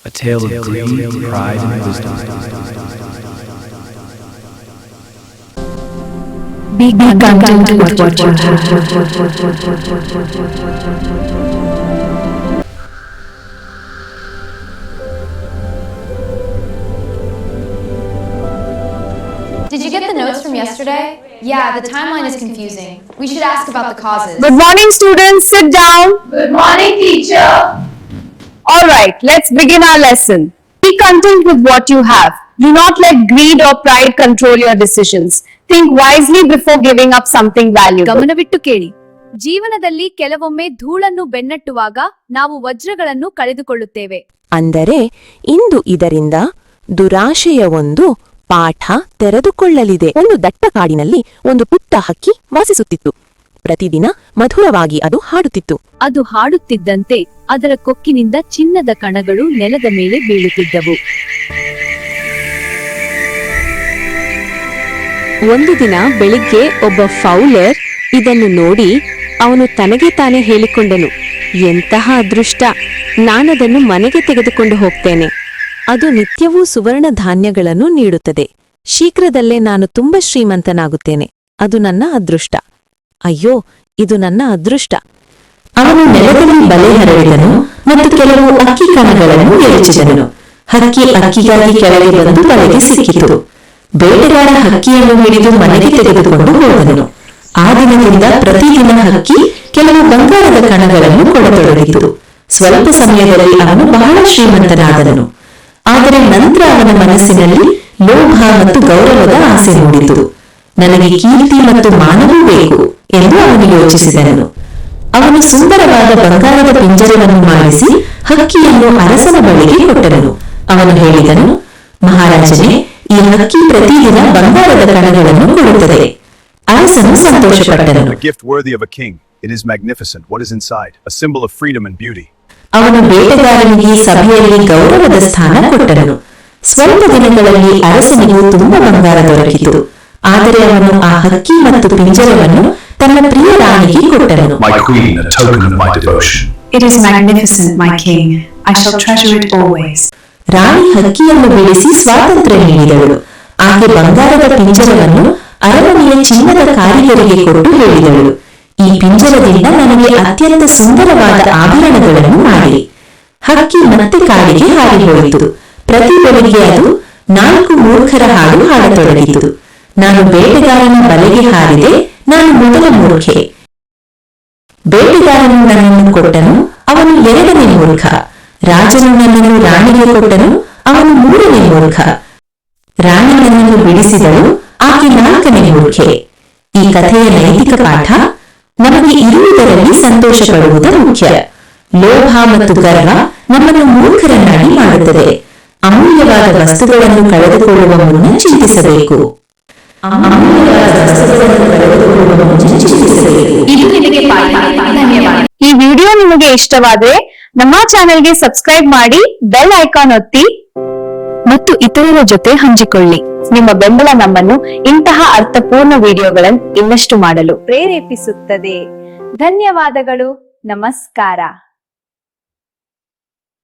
A tale of greed, pride, and wisdom. Be content with what you have. Did you get the notes from yesterday? Yeah, the timeline is confusing. We should ask about the causes. Good morning, students. Sit down. Good morning, teacher. All right, let's begin our lesson. Be content with what you have. Do not let greed or pride control your decisions. Think wisely before giving up something valuable. ಗಮನವಿಟ್ಟು ಕೇಳಿ. ಜೀವನದಲ್ಲಿ ಕೆಲವೊಮ್ಮೆ ಧೂಳನ್ನು ಬೆನ್ನಟ್ಟುವಾಗ ನಾವು ವಜ್ರಗಳನ್ನು ಕಳೆದುಕೊಳ್ಳುತ್ತೇವೆ. ಅಂದರೆ ಇಂದು ಇದರಿಂದ ದುರಾಶೆಯ ಒಂದು ಪಾಠ ತೆರೆದುಕೊಳ್ಳಲಿದೆ. ಒಂದು ದಟ್ಟ ಕಾಡಿನಲ್ಲಿ ಒಂದು ಪುಟ್ಟ ಹಕ್ಕಿ ವಾಸಿಸುತ್ತಿತ್ತು. ಪ್ರತಿದಿನ ಮಧುರವಾಗಿ ಅದು ಹಾಡುತ್ತಿತ್ತು. ಅದು ಹಾಡುತ್ತಿದ್ದಂತೆ ಅದರ ಕೊಕ್ಕಿನಿಂದ ಚಿನ್ನದ ಕಣಗಳು ನೆಲದ ಮೇಲೆ ಬೀಳುತ್ತಿದ್ದವು. ಒಂದು ದಿನ ಬೆಳಿಗ್ಗೆ ಒಬ್ಬ ಫೌಲರ್ ಇದನ್ನು ನೋಡಿ ಅವನು ತನಗೆ ತಾನೇ ಹೇಳಿಕೊಂಡನು, ಎಂತಹ ಅದೃಷ್ಟ, ನಾನದನ್ನು ಮನೆಗೆ ತೆಗೆದುಕೊಂಡು ಹೋಗ್ತೇನೆ. ಅದು ನಿತ್ಯವೂ ಸುವರ್ಣ ಧಾನ್ಯಗಳನ್ನು ನೀಡುತ್ತದೆ. ಶೀಘ್ರದಲ್ಲೇ ನಾನು ತುಂಬ ಶ್ರೀಮಂತನಾಗುತ್ತೇನೆ. ಅದು ನನ್ನ ಅದೃಷ್ಟ. ಅಯ್ಯೋ, ಇದು ನನ್ನ ಅದೃಷ್ಟ. ಅವನು ನೆಲದಲ್ಲಿ ಬಲೆ ಹರಡಿದನು ಮತ್ತು ಕೆಲವು ಅಕ್ಕಿ ಕಣಗಳನ್ನು ಎರಚಿದನು. ಹಕ್ಕಿ ಅಕ್ಕಿಗಾಗಿ ಕೆಳಗೆ ಬಂದು ಬಲೆಗೆ ಸಿಕ್ಕಿತು. ಬೇಟೆಗಾರ ಹಕ್ಕಿಯನ್ನು ಹಿಡಿದು ಮನೆಗೆ ತೆಗೆದುಕೊಂಡು ಹೋದನು. ಆ ದಿನದಿಂದ ಪ್ರತಿದಿನ ಹಕ್ಕಿ ಕೆಲವು ಬಂಗಾರದ ಕಣಗಳನ್ನು ಕೊಡತೊಡಗಿತು. ಸ್ವಲ್ಪ ಸಮಯದಲ್ಲಿ ಅವನು ಬಹಳ ಶ್ರೀಮಂತನಾದನು. ಆದರೆ ನಂತರ ಅವನ ಮನಸ್ಸಿನಲ್ಲಿ ಲೋಭ ಮತ್ತು ಗೌರವದ ಆಸೆ ಮೂಡಿತು. ನನಗೆ ಕೀರ್ತಿ ಮತ್ತು ಮಾನವೂ ಬೇಕು ಎಂದು ಅವನು ಯೋಚಿಸಿದನು. ಅವನು ಸುಂದರವಾದ ಬಂಗಾರದ ಪಿಂಜರವನ್ನು ಮಾಡಿಸಿ ಹಕ್ಕಿಯನ್ನು ಅರಸನ ಬಳಿಗೆ ಕೊಟ್ಟನು. ಅವನು ಹೇಳಿದನು, ಮಹಾರಾಜನೇ, ಈ ಹಕ್ಕಿ ಪ್ರತಿದಿನ ಬಂಗಾರದ ಕಣಗಳನ್ನು ಕೊಡುತ್ತದೆ. ಅರಸನು ಸಂತೋಷಪಟ್ಟನು. A gift worthy of a king. It is magnificent. What is inside? A symbol of freedom and beauty. ಅವನು ಬೇಟೆಗಾರನಿಗೆ ಸಭೆಯಲ್ಲಿ ಗೌರವದ ಸ್ಥಾನ ಕೊಟ್ಟನು. ಸ್ವಲ್ಪ ದಿನಗಳಲ್ಲಿ ಅರಸನಿಗೂ ತುಂಬ ಬಂಗಾರ ದೊರಕಿತು. ಆದರೆ ಅವನು ಆ ಹಕ್ಕಿ ಮತ್ತು ಪಿಂಜರವನ್ನು ತನ್ನ ಪ್ರಿಯ ರಾಣಿಗೆ ಕೊಟ್ಟನು. My queen, a token of my devotion. It is magnificent, my king. I shall treasure it always. ರಾಣಿ ಹಕ್ಕಿಯನ್ನು ಬಿಡಿಸಿ ಸ್ವಾತಂತ್ರ್ಯ ನೀಡಿದಳು. ಆಕೆ ಬಂಗಾರದ ಪಿಂಜರವನ್ನು ಅರಮನೆಯ ಚಿನ್ನದ ಕಾರಿಗರಿಗೆ ಕೊಟ್ಟು ಹೇಳಿದಳು, ಈ ಪಿಂಜರದಿಂದ ನನಗೆ ಅತ್ಯಂತ ಸುಂದರವಾದ ಆಭರಣಗಳನ್ನು ಮಾಡಿ. ಹಕ್ಕಿ ಮತ್ತೆ ಕಾಡಿಗೆ ಹಾರಿ ಹೋಯಿತು. ಪ್ರತಿ ಬೆಳಿಗ್ಗೆ ಅದು 4 ಮೂರ್ಖರ ಹಾಡು ಹಾಡತೊಡಗಿತು. ನಾನು ಬೇಟೆಗಾರನ ಬಲೆಗೆ ಹಾರಿದೆ, ನಾನು ಮೊದಲ ಮೂರ್ಖೆ. ಬೇಟೆಗಾರನು ನನ್ನನ್ನು ಕೊಟ್ಟನು, ಅವನು 2ನೇ ಮೂರ್ಖ. ರಾಜನು ನನ್ನನ್ನು ರಾಣಿಗೆ ಕೊಟ್ಟನು, ಅವನು 3ನೇ ಮೂರ್ಖ. ರಾಣಿ ನನ್ನನ್ನು ಬಿಡಿಸಿದಳು, ಆಕೆ 4ನೇ ಮೂರ್ಖೆ. ಈ ಕಥೆಯ ನೈತಿಕ ಪಾಠ, ನಮಗೆ ಇರುವುದರಲ್ಲಿ ಸಂತೋಷ ಪಡುವುದು ಮುಖ್ಯ. ಲೋಭ ಮತ್ತು ಗರ್ವ ನಮ್ಮನ್ನು ಮೂರ್ಖರನ್ನಾಗಿ ಮಾಡುತ್ತದೆ. ಅಮೂಲ್ಯವಾದ ವಸ್ತುಗಳನ್ನು ಕಳೆದುಕೊಳ್ಳುವ ಮುನ್ನ ಚಿಂತಿಸಬೇಕು. ಈ ವಿಡಿಯೋ ನಿಮಗೆ ಇಷ್ಟವಾದ್ರೆ ನಮ್ಮ ಚಾನೆಲ್ಗೆ ಸಬ್ಸ್ಕ್ರೈಬ್ ಮಾಡಿ, ಬೆಲ್ ಐಕಾನ್ ಒತ್ತಿ ಮತ್ತು ಇತರರ ಜೊತೆ ಹಂಚಿಕೊಳ್ಳಿ. ನಿಮ್ಮ ಬೆಂಬಲ ನಮ್ಮನ್ನು ಇಂತಹ ಅರ್ಥಪೂರ್ಣ ವಿಡಿಯೋಗಳನ್ನು ಇನ್ನಷ್ಟು ಮಾಡಲು ಪ್ರೇರೇಪಿಸುತ್ತದೆ. ಧನ್ಯವಾದಗಳು. ನಮಸ್ಕಾರ.